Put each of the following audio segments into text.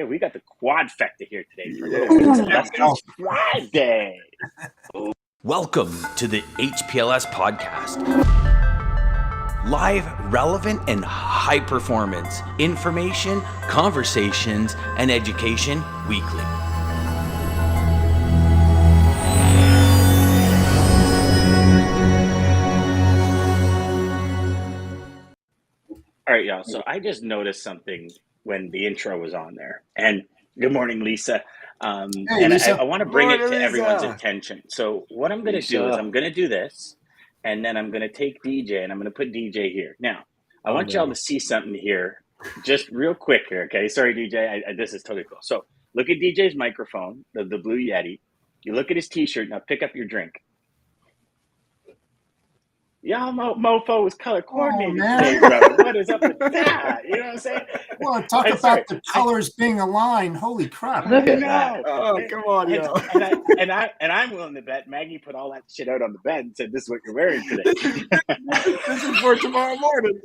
We got the quadfecta here today for a little Lessons Friday. Welcome to the HPLS podcast. Live, relevant, and high performance information, conversations, and education weekly. All right, y'all. So I just noticed something when the intro was on there. And good morning, Lisa. Hey, Lisa. I want to bring it to Lisa. everyone's attention. So what I'm going to do is I'm going to do this, and then I'm going to take DJ, and I'm going to put DJ here. Now, I want y'all to see something here, just real quick here, okay? Sorry, DJ. This is totally cool. So look at DJ's microphone, the Blue Yeti. You look at his T-shirt. Now pick up your drink. Y'all mofo was color coordinated today, brother. What is up with that? You know what I'm saying? Well, talk about the colors being aligned. Holy crap. Look at that. Oh, come on, yo. And I'm willing to bet Maggie put all that shit out on the bed and said, "This is what you're wearing today." This is for tomorrow morning.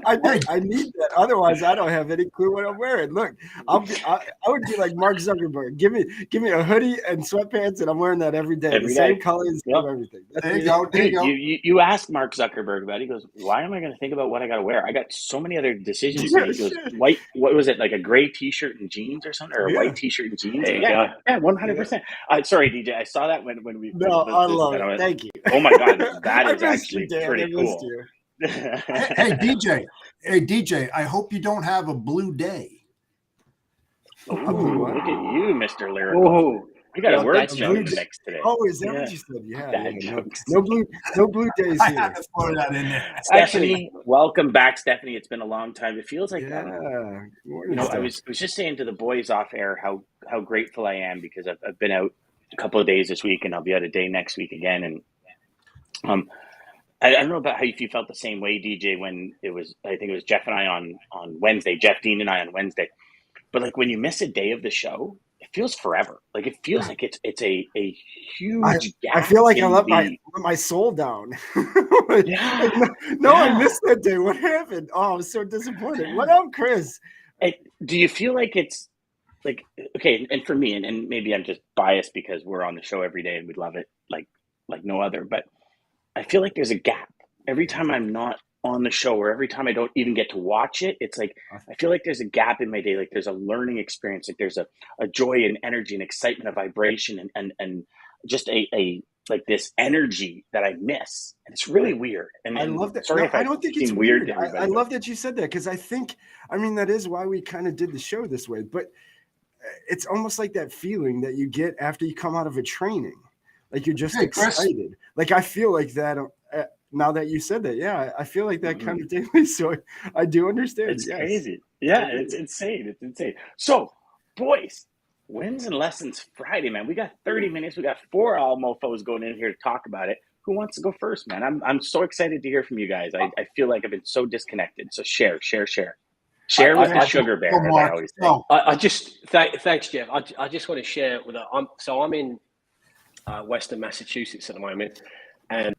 I need that. Otherwise, I don't have any clue what I'm wearing. Look, I would be like Mark Zuckerberg. Give me a hoodie and sweatpants, and I'm wearing that every day. Every the day. same colors, everything. There you go. There you go. You asked Mark Zuckerberg about it. He goes, "Why am I going to think about what I got to wear? I got so many other decisions." He goes, "White. What was it? Like a gray T-shirt and jeans or something, or a white T-shirt and jeans?" Yeah, 100%. Sorry, DJ. I saw that when we. No, I love it. Thank you. Oh my God, that is actually pretty cool. Hey, DJ. I hope you don't have a blue day. Ooh, look at you, Mr. Lyrical. Oh, you got a word mix today. Oh, is that what you said? Yeah. Jokes. No blue days I here. had to throw that in there. Stephanie, welcome back, Stephanie. It's been a long time. It feels like I was just saying to the boys off air how grateful I am because I've been out a couple of days this week and I'll be out a day next week again. And I don't know about how you felt the same way, DJ, when I think it was Jeff and I on Wednesday, Jeff Dean and I on Wednesday. But like when you miss a day of the show, it feels forever. Like it feels like it's a huge gap. I feel like I let my soul down. I missed that day. What happened? Oh, I'm so disappointed. What up, Chris? Do you feel like it's like, okay, and for me, and maybe I'm just biased because we're on the show every day and we love it like no other, but I feel like there's a gap. Every time I'm not on the show or every time I don't even get to watch it, it's like I feel like there's a gap in my day. Like there's a learning experience. Like there's a joy and energy and excitement, a vibration and just a like this energy that I miss. And it's really weird. And I love that. Sorry I don't think it's weird. I love love that you said that because that is why we kind of did the show this way. But it's almost like that feeling that you get after you come out of a training. Like you're just excited. Like I feel like that now that you said that. Yeah, I feel like that kind of daily. So I do understand. It's crazy. Yeah, it's insane. It's insane. So, boys, Wins and Lessons Friday, man. We got 30 minutes. We got 4 all mofos going in here to talk about it. Who wants to go first, man? I'm so excited to hear from you guys. I feel like I've been so disconnected. So share. Share with the sugar bear, as I always say. Thanks, Jeff. I just want to share with I'm in Western Massachusetts at the moment, and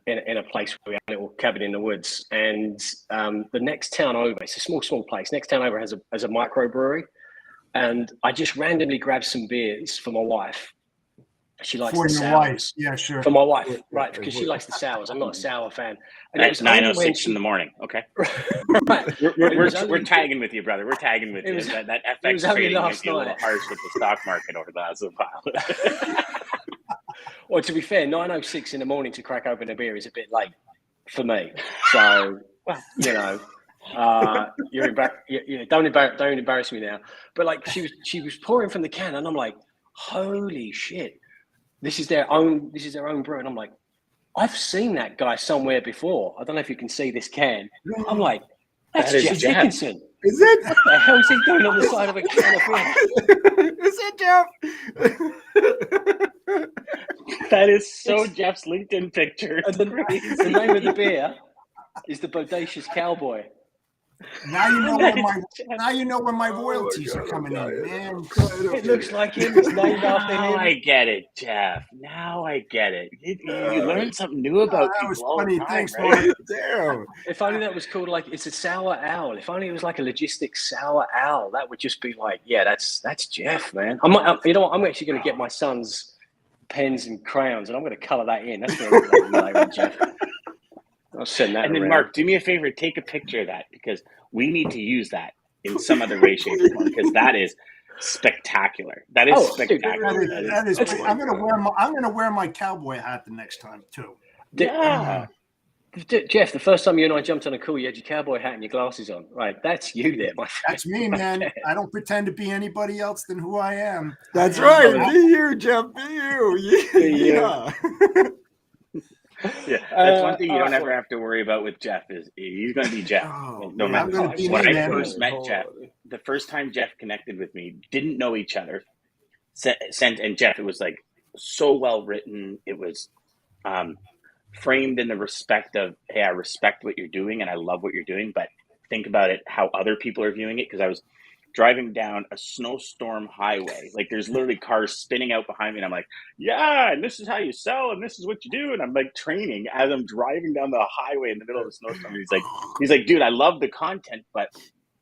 in a place where we have a little cabin in the woods. And the next town over, it's a small place. Next town over has a microbrewery, and I just randomly grabbed some beers for my wife. She likes the sours. Yeah, sure. For my wife, right? Because she likes the sours. I'm not a sour fan. And it's 9:06 in the morning. Okay. Right. We're tagging with you, brother. We're tagging with you. That FX trading might be a little harsh with the stock market over the last while. Well, to be fair, 9:06 in the morning to crack open a beer is a bit late for me. So, don't embarrass me now. But like she was pouring from the can, and I'm like, holy shit, this is their own brew, and I'm like, I've seen that guy somewhere before. I don't know if you can see this can. I'm like, that's Jeff Dickinson. Is it? What the hell is he doing on the side of a can of beer? Is it Jeff? That is so Jeff's LinkedIn picture. And the name of the beer is the Bodacious Cowboy. Now you know where my royalties are coming in, man. It looks like him. It's named after Now him. I get it, Jeff. Now I get it. You learn something new about that was people all funny. the time, Thanks, right? Mark. Damn. If only that was called like it's a sour owl. If only it was like a logistics sour owl, that would just be like, yeah, that's Jeff, man. You know what? I'm actually going to get my son's pens and crayons, and I'm going to color that in. That's going to look like you later, Jeff. I'll send that. And then, around. Mark, do me a favor, take a picture of that because we need to use that in some other way, shape, or form because that is spectacular. That is spectacular. That is I'm gonna wear my cowboy hat the next time too. Yeah. Jeff, the first time you and I jumped on a call, you had your cowboy hat and your glasses on. Right, that's you there, my friend. That's me, man. I don't pretend to be anybody else than who I am. That's right. Be you, Jeff. Be you. Yeah. Yeah, that's one thing you don't ever have to worry about with Jeff is he's going to be Jeff. No matter what. When I first met Jeff, the first time Jeff connected with me, didn't know each other. And Jeff, it was like so well written. It was framed in the respect of, hey, I respect what you're doing and I love what you're doing, but think about it, how other people are viewing it. Because I was driving down a snowstorm highway. Like there's literally cars spinning out behind me. And I'm like, yeah, and this is how you sell and this is what you do. And I'm like training as I'm driving down the highway in the middle of the snowstorm. He's like, dude, I love the content, but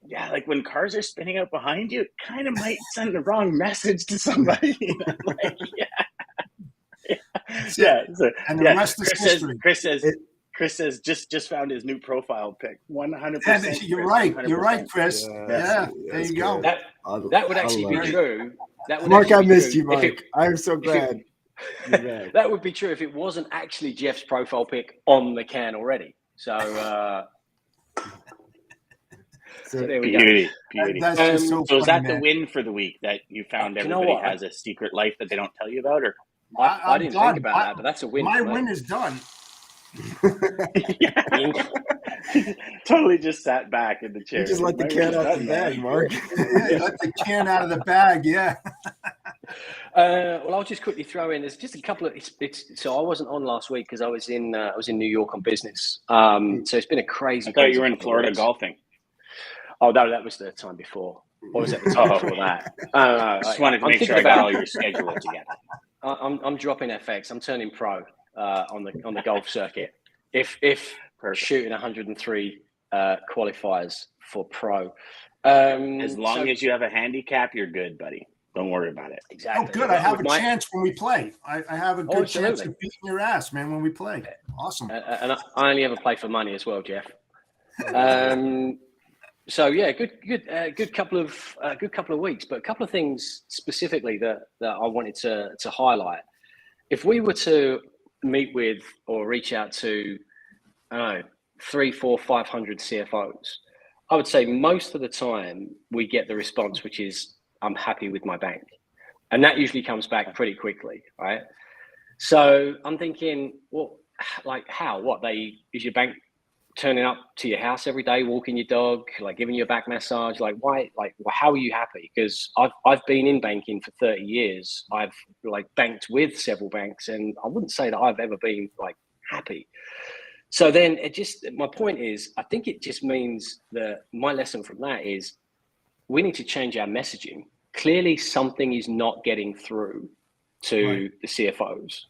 yeah, like when cars are spinning out behind you, it kind of might send the wrong message to somebody. I'm like, yeah. So, and the rest is history. Chris says just found his new profile pic. 100%. You're right. 100%. You're right, Chris. Yeah, there you go. That would actually be true. Mark, I missed you, Mark. I'm so glad. That would be true if it wasn't actually Jeff's profile pic on the can already. So there we beauty. Go. That's just so is that the win for the week that you found everybody has a secret life that they don't tell you about? Or I didn't think about that, but that's a win. My win is done. Totally just sat back in the chair. You just let the can out of the bag, Mark. Let the can out of the bag, yeah. Well, I'll just quickly throw in. There's just a couple of. So I wasn't on last week because I was in New York on business. So it's been a crazy. I thought you were in Florida golfing. Oh no, that was the time before. Or was it the time before that? Just wanted to make sure I got all your schedule together. I'm dropping FX. I'm turning pro on the golf circuit. If shooting 103 qualifiers for pro. As long as you have a handicap, you're good, buddy. Don't worry about it. Exactly. Oh, good. I have a chance when we play. I have a good chance of beating your ass, man, when we play. Awesome. And I only ever play for money as well, Jeff. So yeah, good couple of weeks, but a couple of things specifically that I wanted to highlight. If we were to meet with or reach out to, I don't know, 300, 400, 500 CFOs, I would say most of the time we get the response, which is, I'm happy with my bank. And that usually comes back pretty quickly, right? So I'm thinking, well, like how? Is your bank turning up to your house every day, walking your dog, like giving you a back massage? Like why? Like how are you happy? Because I've been in banking for 30 years. I've like banked with several banks, and I wouldn't say that I've ever been like happy. So then my point is, I think it just means that my lesson from that is we need to change our messaging. Clearly something is not getting through to the CFOs.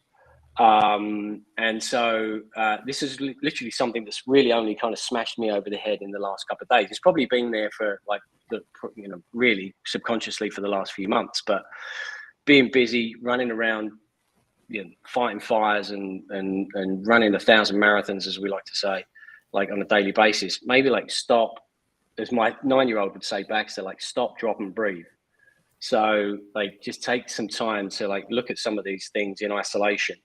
And so this is literally something that's really only kind of smashed me over the head in the last couple of days. It's probably been there for like really subconsciously for the last few months, but being busy, running around, fighting fires and running 1,000 marathons, as we like to say, like on a daily basis, maybe like stop, as my 9-year-old would say, Baxter, like stop, drop and breathe. So like just take some time to like look at some of these things in isolation.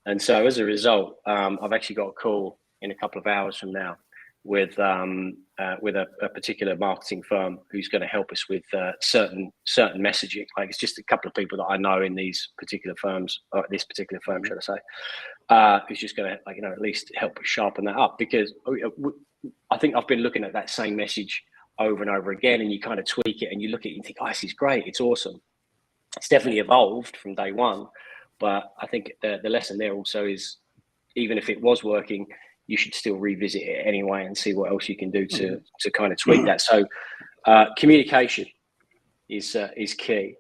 And so as a result, I've actually got a call in a couple of hours from now with a particular marketing firm who's going to help us with certain messaging. Like it's just a couple of people that I know in these particular firms, or this particular firm, should I say, who's just going to at least help sharpen that up, because I think I've been looking at that same message over and over again, and you kind of tweak it and you look at it and think, oh, this is great, it's awesome. It's definitely evolved from day one, but I think the lesson there also is, even if it was working, you should still revisit it anyway and see what else you can do to kind of tweak that. So communication is key.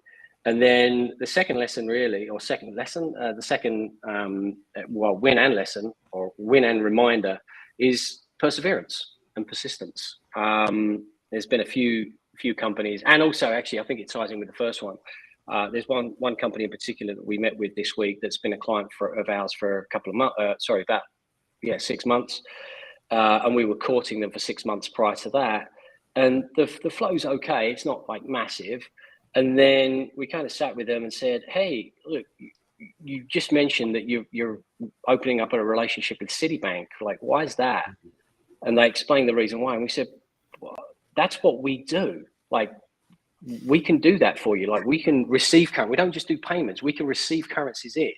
And then the second lesson really, or second lesson, the second, win and lesson or win and reminder is perseverance and persistence. There's been a few companies, and also actually, I think it ties in with the first one. There's one company in particular that we met with this week that's been a client of ours for a couple of months. 6 months, and we were courting them for 6 months prior to that. And the flow's okay; it's not like massive. And then we kind of sat with them and said, "Hey, look, you just mentioned that you're opening up a relationship with Citibank. Like, why is that?" And they explained the reason why. And we said, well, "That's what we do. Like, we can do that for you. Like, we can receive currency. We don't just do payments. We can receive currencies in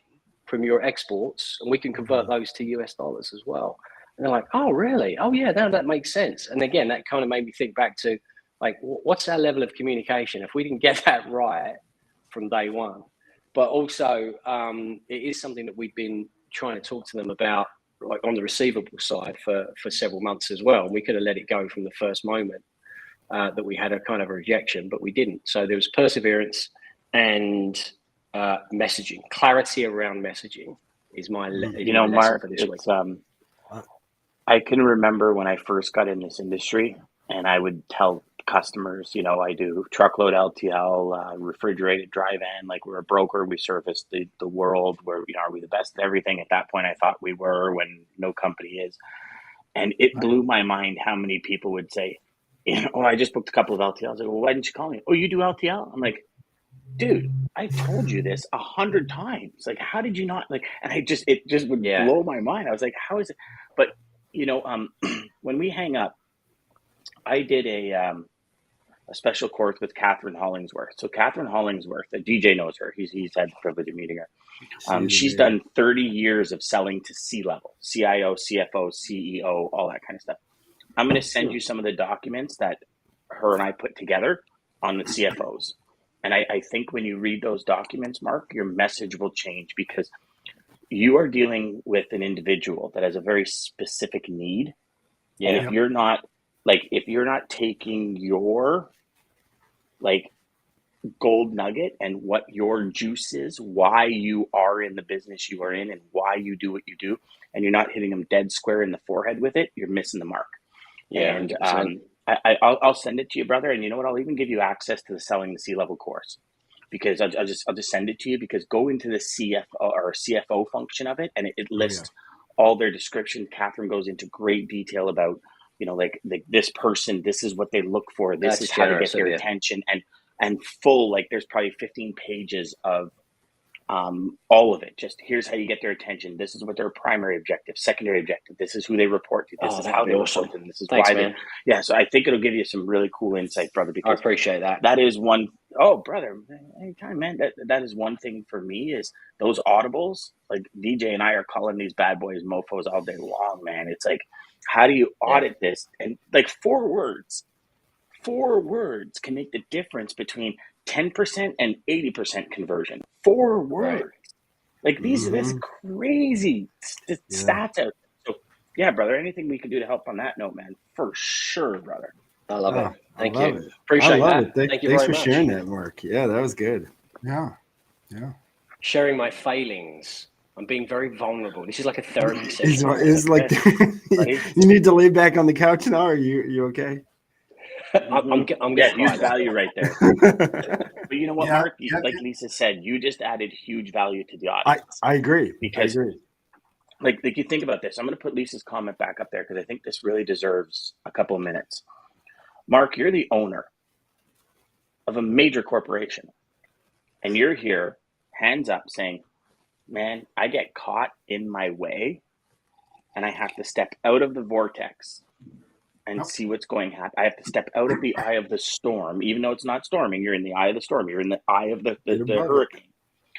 from your exports, and we can convert those to US dollars as well." And they're like, "Oh, really? Oh, yeah, that makes sense." And again, that kind of made me think back to, like, what's our level of communication if we didn't get that right from day one? But also, it is something that we've been trying to talk to them about, like on the receivable side for several months as well. We could have let it go from the first moment that we had a kind of a rejection, but we didn't. So there was perseverance and messaging. Clarity around messaging is my Mark, for this week. I can remember when I first got in this industry, and I would tell customers, I do truckload LTL, refrigerated dry van, like we're a broker, we service the world. Where are we the best at everything? At that point I thought we were, when no company is. And it blew my mind how many people would say, I just booked a couple of LTLs. I was like, well, why didn't you call me? Oh, you do LTL? I'm like, dude, I told you this 100 times. Like, how did you not, like? And it just would blow my mind. I was like, how is it? But when we hang up, I did a special course with Catherine Hollingsworth. So Catherine Hollingsworth, the DJ knows her. He's had the privilege of meeting her. She's done 30 years of selling to C-level, CIO, CFO, CEO, all that kind of stuff. I'm going to send you some of the documents that her and I put together on the CFOs. And I think when you read those documents, Mark, your message will change, because you are dealing with an individual that has a very specific need. Yeah. And if you're not taking your gold nugget and what your juice is, why you are in the business you are in and why you do what you do, and you're not hitting them dead square in the forehead with it, you're missing the mark. Yeah. And I'll send it to you, brother. And you know what? I'll even give you access to the Selling the C-Level course, because I'll just send it to you, because go into the CFO or CFO function of it, and it lists all their description. Catherine goes into great detail about, like this person, this is what they look for. This is how to get their attention, and full, like there's probably 15 pages of all of it. Just here's how you get their attention. This is what their primary objective, secondary objective. This is who they report to. This is how they report to them. This is why they. Yeah, so I think it'll give you some really cool insight, brother. Because I appreciate that. That is one. Oh, brother, anytime, man. That is one thing for me, is those audibles. Like DJ and I are calling these bad boys mofos all day long, man. It's like, how do you audit this? And like 4 words can make the difference between 10% and 80% conversion. 4 words. Right. Like these crazy stats out. So yeah, brother, anything we can do to help on that note, man, for sure, brother. I love it. Thank you. Appreciate that. Thank you Thanks very for sharing that, Mark. Yeah, that was good. Yeah. Sharing my failings. I'm being very vulnerable. This is like a therapy session. It's like you need to lay back on the couch now. Are you okay? I'm getting huge value right there. But you know what, Mark? Like Lisa said, you just added huge value to the audience. I agree. Because like you think about this. I'm going to put Lisa's comment back up there, because I think this really deserves a couple of minutes. Mark, you're the owner of a major corporation, and you're here, hands up, saying, man, I get caught in my way, and I have to step out of the vortex and see what's going to happen. I have to step out of the eye of the storm, even though it's not storming. You're in the eye of the storm. You're in the eye of the hurricane.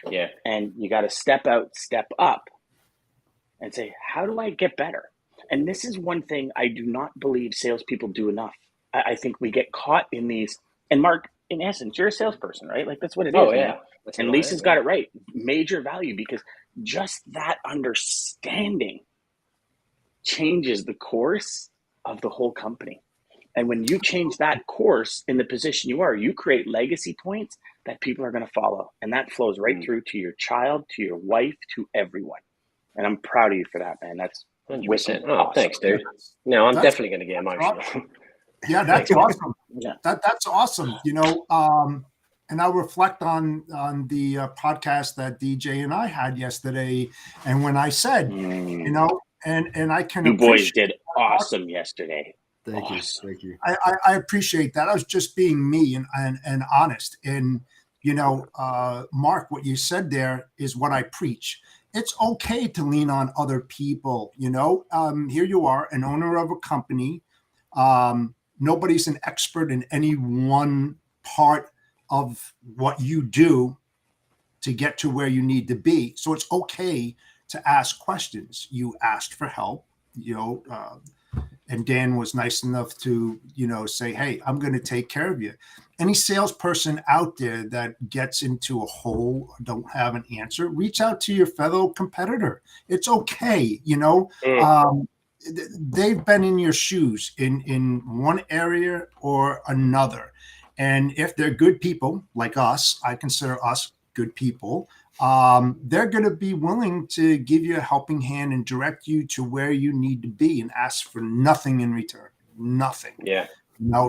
Yeah. And you got to step out, step up, and say, how do I get better? And this is one thing I do not believe salespeople do enough. I think we get caught in these. And Mark, in essence, you're a salesperson, right? Like that's what it is. Oh, yeah. And Lisa's got it right. Major value, because just that understanding changes the course of the whole company. And when you change that course in the position you are, you create legacy points that people are going to follow. And that flows right through to your child, to your wife, to everyone. And I'm proud of you for that, man. That's 100%. Oh, awesome. thanks, dude. No, I'm definitely going to get emotional. Yeah, that's awesome. Yeah. That's awesome. And I'll reflect on the podcast that DJ and I had yesterday. And when I said, and I can you boys did awesome yesterday. Thank you. I appreciate that. I was just being me and honest. And, Mark, what you said there is what I preach. It's okay to lean on other people. Here you are, an owner of a company. Nobody's an expert in any one part of what you do to get to where you need to be. So it's okay to ask questions. You asked for help, and Dan was nice enough to, say, hey, I'm going to take care of you. Any salesperson out there that gets into a hole, don't have an answer, reach out to your fellow competitor. It's okay. They've been in your shoes in one area or another. And if they're good people like us, I consider us good people, they're going to be willing to give you a helping hand and direct you to where you need to be and ask for nothing in return. Nothing. Yeah.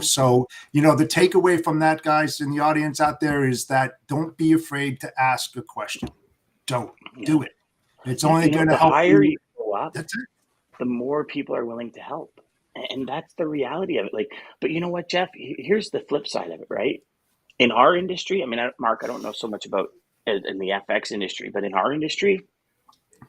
So, the takeaway from that, guys in the audience out there, is that don't be afraid to ask a question. Don't do it. It's only going to help. The higher you go up, that's it. The more people are willing to help. And that's the reality of it. But you know what, Jeff? Here's the flip side of it, right? In our industry, Mark, I don't know so much about in the FX industry, but in our industry,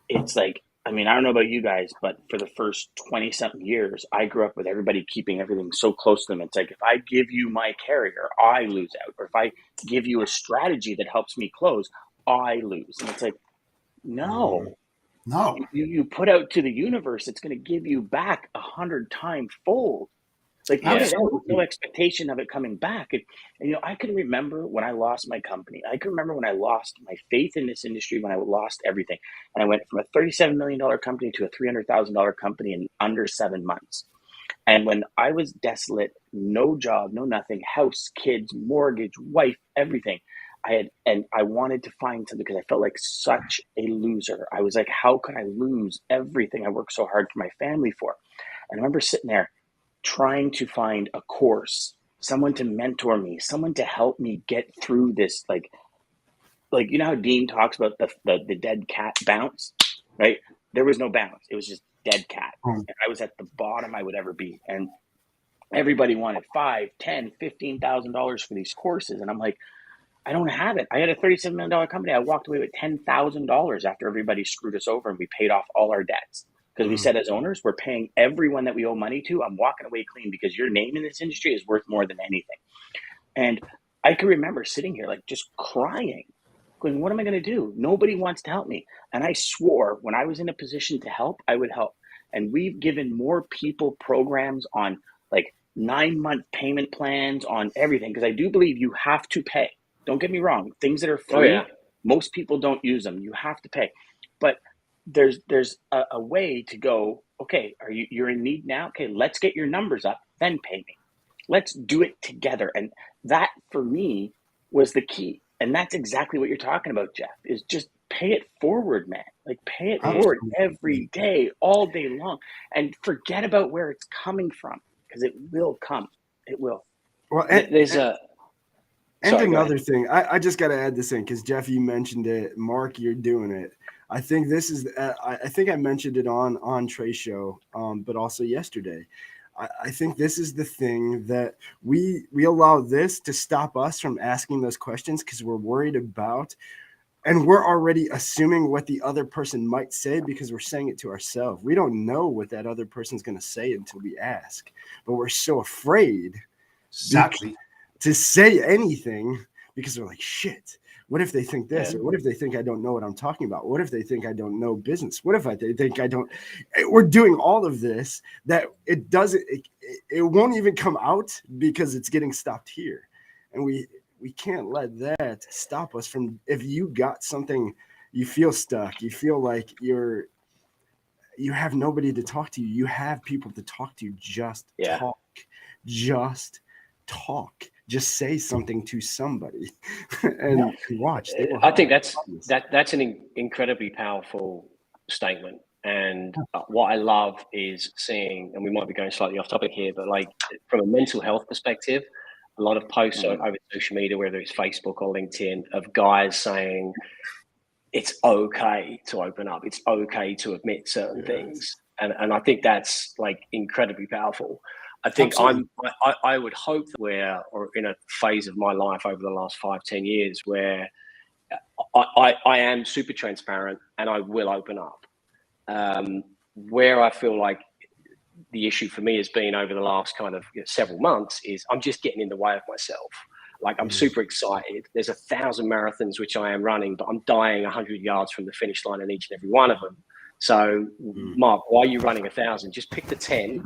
it's like, I don't know about you guys, but for the first 20 something years, I grew up with everybody keeping everything so close to them. It's like, if I give you my carrier, I lose out. Or if I give you a strategy that helps me close, I lose. And it's like, no. You put out to the universe, it's going to give you back 100 times fold. Like, there's no expectation of it coming back. And I can remember when I lost my company. I can remember when I lost my faith in this industry, when I lost everything. And I went from a $37 million company to a $300,000 company in under 7 months. And when I was desolate, no job, no nothing, house, kids, mortgage, wife, everything, I wanted to find something because I felt like such a loser. I was like, how could I lose everything I worked so hard for my family for? And I remember sitting there trying to find a course, someone to mentor me, someone to help me get through this. Like how Dean talks about the dead cat bounce, right? There was no bounce. It was just dead cat. And I was at the bottom I would ever be. And everybody wanted $5,000, $10,000, $15,000 for these courses. And I'm like, I don't have it. I had a $37 million company. I walked away with $10,000 after everybody screwed us over and we paid off all our debts. Because we said, as owners, we're paying everyone that we owe money to. I'm walking away clean because your name in this industry is worth more than anything. And I can remember sitting here like just crying, going, what am I going to do? Nobody wants to help me. And I swore when I was in a position to help, I would help. And we've given more people programs on like 9-month payment plans on everything. Because I do believe you have to pay. Don't get me wrong. Things that are free, most people don't use them. You have to pay. But there's a way to go, okay, you're in need now? Okay, let's get your numbers up, then pay me. Let's do it together. And that, for me, was the key. And that's exactly what you're talking about, Jeff, is just pay it forward, man. Like, pay it forward every day, all day long. And forget about where it's coming from, because it will come. It will. Well, another thing, I just got to add this in because, Jeff, you mentioned it. Mark, you're doing it. I think this is. I think I mentioned it on Trey's show, but also yesterday. I think this is the thing that we allow this to stop us from asking those questions because we're worried about, and we're already assuming what the other person might say because we're saying it to ourselves. We don't know what that other person's going to say until we ask, but we're so afraid, to say anything because we're like, shit. What if they think this? Or what if they think I don't know what I'm talking about? What if they think I don't know business? What if they think I don't? We're doing all of this that it doesn't. It won't even come out because it's getting stopped here, and we can't let that stop us from. If you got something, you feel stuck. You feel like you're you have nobody to talk to. You have people to talk to. Just talk. Just say something to somebody and watch. I think that's an incredibly powerful statement. And what I love is seeing, and we might be going slightly off topic here, but like from a mental health perspective, a lot of posts over social media, whether it's Facebook or LinkedIn, of guys saying it's okay to open up, it's okay to admit certain things, and I think that's like incredibly powerful. I think I would hope that we're in a phase of my life over the last 5-10 years where I am super transparent and I will open up. Where I feel like the issue for me has been over the last kind of several months is I'm just getting in the way of myself. Like I'm super excited. There's 1,000 marathons which I am running, but I'm dying 100 yards from the finish line in each and every one of them. So, Mark, why are you running 1,000? Just pick the 10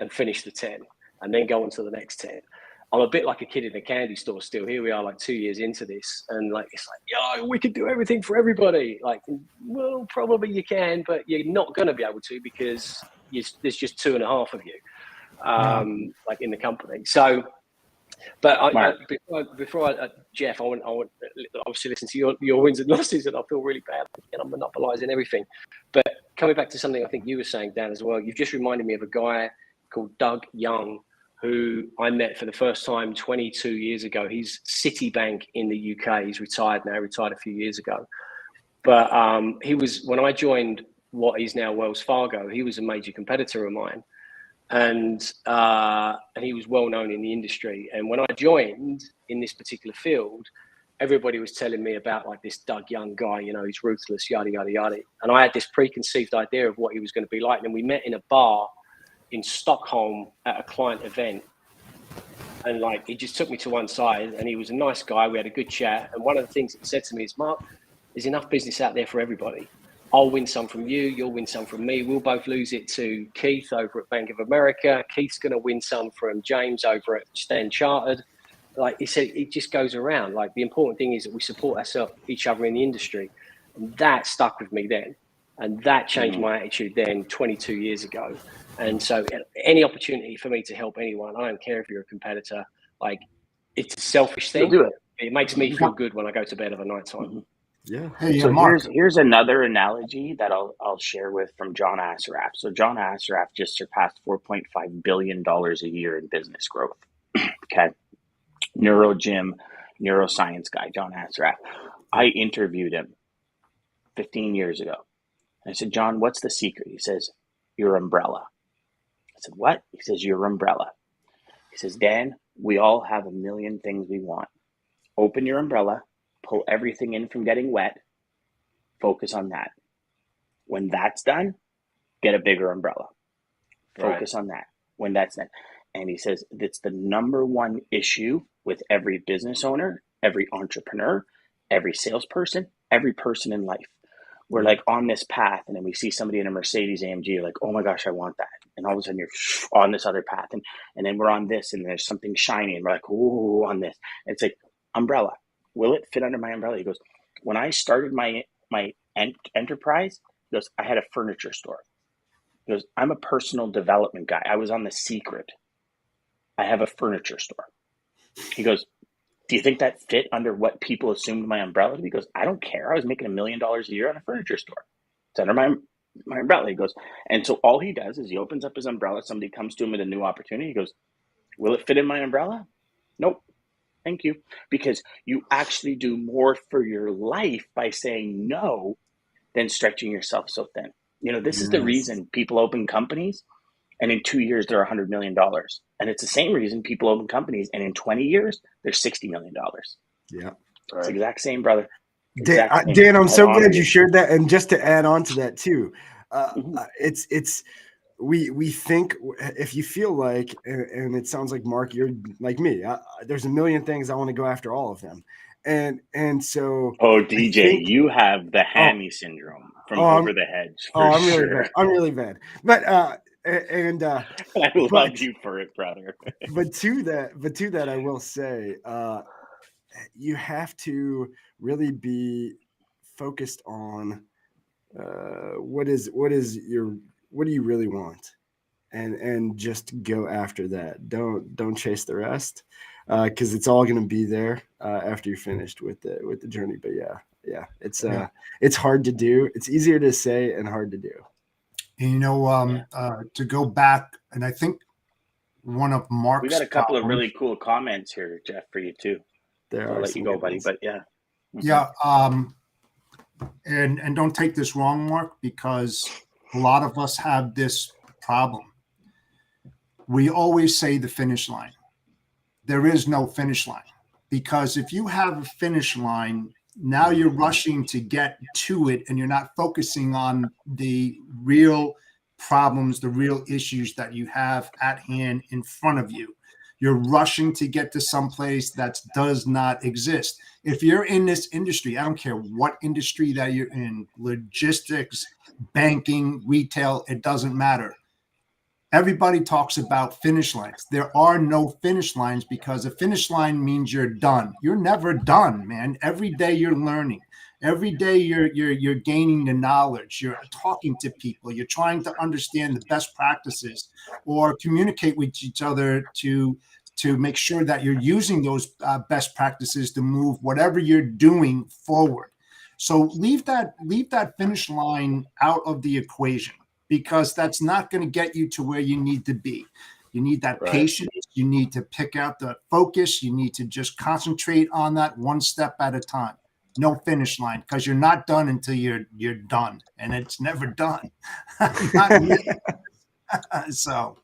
and finish the 10, and then go on to the next 10. I'm a bit like a kid in a candy store still. Here we are, like 2 years into this, and like it's like, yo, we could do everything for everybody. Like, well, probably you can, but you're not going to be able to because there's just 2.5 of you, like in the company. So. But before Jeff, I want obviously listen to your wins and losses, and I feel really bad, and I'm monopolising everything. But coming back to something I think you were saying, Dan, as well, you've just reminded me of a guy called Doug Young, who I met for the first time 22 years ago. He's Citibank in the UK. He's retired now, retired a few years ago. But he was, when I joined what is now Wells Fargo, he was a major competitor of mine. And he was well known in the industry. And when I joined in this particular field, everybody was telling me about like this Doug Young guy, you know, he's ruthless, yada, yada, yada. And I had this preconceived idea of what he was going to be like. And we met in a bar in Stockholm at a client event. And like, he just took me to one side, and he was a nice guy. We had a good chat. And one of the things he said to me is, Mark, there's enough business out there for everybody. I'll win some from you. You'll win some from me. We'll both lose it to Keith over at Bank of America. Keith's going to win some from James over at Stan Chartered. Like he said, it just goes around. Like the important thing is that we support each other in the industry. And that stuck with me then. And that changed my attitude then 22 years ago. And so any opportunity for me to help anyone, I don't care if you're a competitor, like it's a selfish thing. Do it. It makes me feel good when I go to bed of a night time. Yeah. Hey, so Mark. here's another analogy that I'll share with from John Assaraf. So John Assaraf just surpassed $4.5 billion a year in business growth. Okay. Neuroscience guy, John Assaraf. I interviewed him 15 years ago. I said, John, what's the secret? He says, your umbrella. I said, what? He says, your umbrella. He says, Dan, we all have a million things we want. Open your umbrella. Pull everything in from getting wet, focus on that. When that's done, get a bigger umbrella. Focus on that. When that's done. And he says, that's the number one issue with every business owner, every entrepreneur, every salesperson, every person in life. We're like on this path, and then we see somebody in a Mercedes AMG, like, oh my gosh, I want that. And all of a sudden you're on this other path. And then we're on this, and there's something shiny, and we're like, ooh, on this. And it's like, umbrella. Will it fit under my umbrella? He goes, when I started my enterprise, he goes, I had a furniture store. He goes, I'm a personal development guy. I was on The Secret. I have a furniture store. He goes, do you think that fit under what people assumed my umbrella? He goes, I don't care. I was making $1 million a year on a furniture store. It's under my umbrella. He goes, and so all he does is he opens up his umbrella. Somebody comes to him with a new opportunity. He goes, will it fit in my umbrella? Nope. Thank you. Because you actually do more for your life by saying no than stretching yourself so thin. You know, this is the reason people open companies and in 2 years they're $100 million. And it's the same reason people open companies and in 20 years they're $60 million. Yeah. It's the exact same, brother. Dan, I'm so glad you shared that. And just to add on to that too, we think if you feel like, and it sounds like Mark, you're like me, there's a million things I want to go after, all of them. And so, DJ, you have the hammy syndrome from over the hedge. I'm really bad. But I love you for it, brother. but to that, I will say, you have to really be focused on what do you really want, and just go after that. Don't chase the rest, because it's all going to be there after you're finished with the journey. But yeah, it's hard to do. It's easier to say and hard to do. And, to go back, and I think one of Mark's, we got a couple of really cool comments here, Jeff, for you too. I'll let you go, buddy. But yeah. Yeah. And don't take this wrong, Mark, because a lot of us have this problem. We always say the finish line. There is no finish line, because if you have a finish line, now you're rushing to get to it and you're not focusing on the real problems, the real issues that you have at hand in front of you. You're rushing to get to someplace that does not exist. If you're in this industry, I don't care what industry that you're in, logistics, banking, retail, it doesn't matter. Everybody talks about finish lines. There are no finish lines, because a finish line means you're done. You're never done, man. Every day you're learning. Every day you're gaining the knowledge. You're talking to people. You're trying to understand the best practices or communicate with each other to make sure that you're using those best practices to move whatever you're doing forward. So leave that finish line out of the equation, because that's not going to get you to where you need to be. You need that patience. You need to pick out the focus. You need to just concentrate on that one step at a time. No finish line, because you're not done until you're done, and it's never done. Not yet. So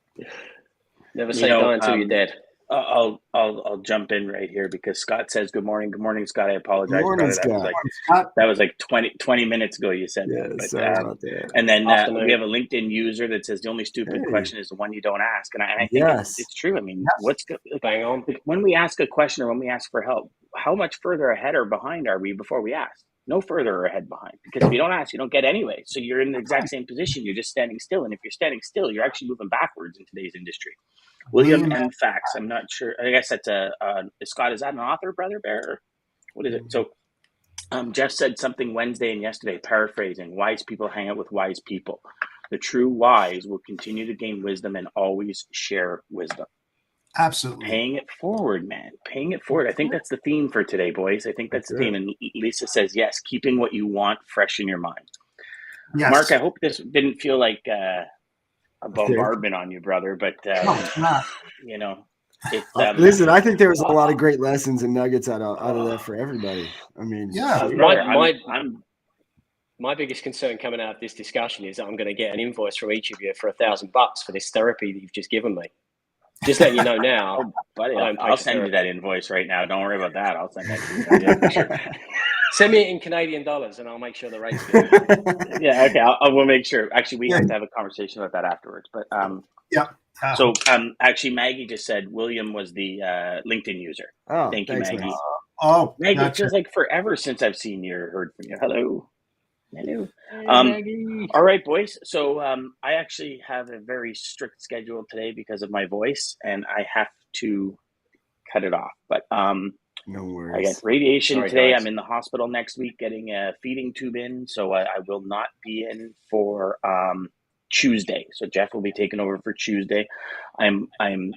never say die until you're dead. I'll jump in right here, because Scott says good morning. Good morning, Scott. I apologize. Good morning, Scott. That was like 20 minutes ago you said that. But, sorry about that. And then we have a LinkedIn user that says the only stupid question is the one you don't ask. And I think it's true. I mean, what's good? Bang on. When we ask a question or when we ask for help, how much further ahead or behind are we before we ask? No further ahead behind, because if you don't ask, you don't get anyway. So you're in the exact same position. You're just standing still. And if you're standing still, you're actually moving backwards in today's industry. William M. Fax. I'm not sure. I guess that's Scott. Is that an author, Brother Bear? Or what is it? So Jeff said something Wednesday and yesterday, paraphrasing: wise people hang out with wise people. The true wise will continue to gain wisdom and always share wisdom. Absolutely. Paying it forward, man. Paying it forward. I think that's the theme for today, boys. I think that's the theme. And Lisa says, yes, keeping what you want fresh in your mind. Yes. Mark, I hope this didn't feel like a bombardment on you, brother. But, you know. Listen, I think there was a lot of great lessons and nuggets out of that for everybody. I mean, my biggest concern coming out of this discussion is that I'm going to get an invoice from each of you for $1,000 for this therapy that you've just given me. Just letting you know now, buddy. I'll send you that invoice right now. Don't worry about that. I'll send that to you. Yeah, for sure. Send me it in Canadian dollars, and I'll make sure the rate's good. Yeah, okay. We'll make sure. Actually, we have to have a conversation about that afterwards. But So actually, Maggie just said William was the LinkedIn user. Oh, thank you, Maggie. Maggie, it feels like forever since I've seen you or heard from you. Hello. Hey, Maggie. All right, boys. So I actually have a very strict schedule today because of my voice, and I have to cut it off. But no worries. I got radiation today. Guys. I'm in the hospital next week getting a feeding tube in, so I will not be in for Tuesday. So Jeff will be taking over for Tuesday. I'm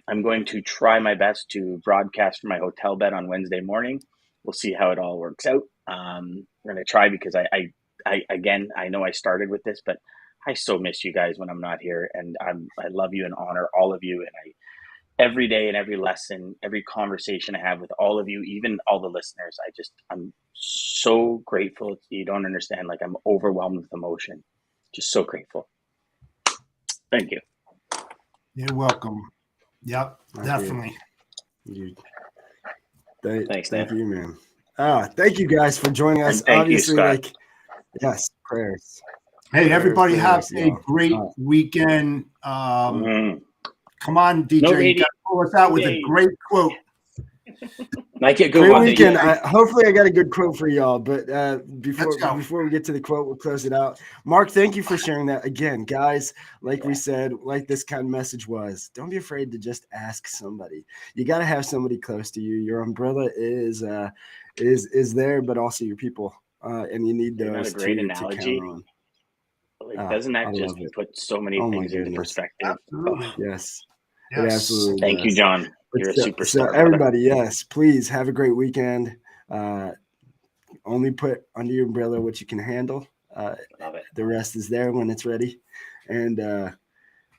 going to try my best to broadcast from my hotel bed on Wednesday morning. We'll see how it all works out. We're going to try because I know I started with this, but I so miss you guys when I'm not here, and I love you and honor all of you. And every day and every lesson, every conversation I have with all of you, even all the listeners, I'm so grateful. You don't understand. Like, I'm overwhelmed with emotion. Just so grateful. Thank you. You're welcome. Yep, definitely. Thanks, Dan. Thank you, man. Thank you guys for joining us. Obviously, you, yes, prayers. Hey, everybody, have a great weekend. Come on, DJ, you got to pull us out with a great quote. Make it a good great one. Weekend. Hopefully, I got a good quote for y'all. But before we get to the quote, we'll close it out. Mark, thank you for sharing that again, guys. Like we said, like this kind of message was, don't be afraid to just ask somebody. You got to have somebody close to you. Your umbrella is there, but also your people, and you need those to count on. Like, doesn't that just put so many things into perspective? Absolutely. Yes. Yes. It absolutely Thank you, John. You're a superstar. So everybody, yes, please have a great weekend. Only put under your umbrella what you can handle. Love it. The rest is there when it's ready. And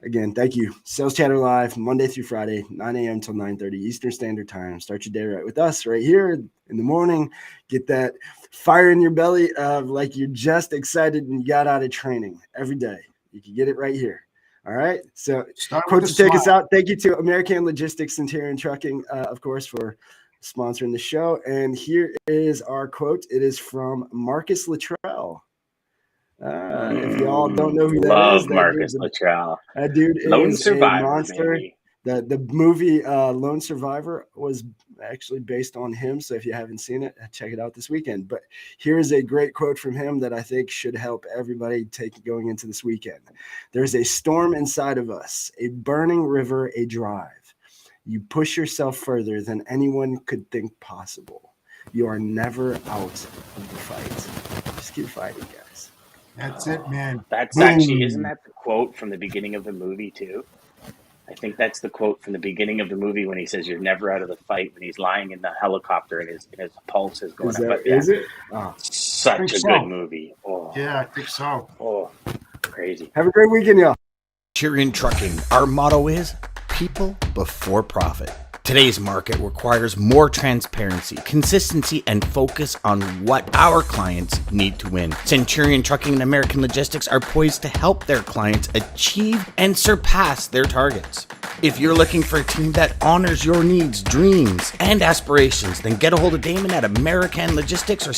again, thank you. Sales Chatter Live, Monday through Friday, 9 a.m. till 9:30 Eastern Standard Time. Start your day right with us right here in the morning. Get that fire in your belly of like you're just excited and you got out of training every day. You can get it right here. All right. So, quote to take us out. Thank you to American Logistics, Centurion Trucking, of course, for sponsoring the show. And here is our quote. It is from Marcus Luttrell. If y'all don't know who that is, Marcus Luttrell. That dude Lone is Survivor, a monster. baby. The movie Lone Survivor was actually based on him. So if you haven't seen it, check it out this weekend. But here is a great quote from him that I think should help everybody going into this weekend. There's a storm inside of us, a burning river, a drive. You push yourself further than anyone could think possible. You are never out of the fight. Just keep fighting, guys. That's it, man. That's actually, isn't that the quote from the beginning of the movie too? I think that's the quote from the beginning of the movie when he says, "You're never out of the fight." When he's lying in the helicopter and his pulse is going up. Is it? Oh. Such a good movie. Oh. Yeah, I think so. Oh, crazy. Have a great weekend, y'all. Centurion Trucking. Our motto is people before profit. Today's market requires more transparency, consistency, and focus on what our clients need to win. Centurion Trucking and American Logistics are poised to help their clients achieve and surpass their targets. If you're looking for a team that honors your needs, dreams, and aspirations, then get a hold of Daman at American Logistics or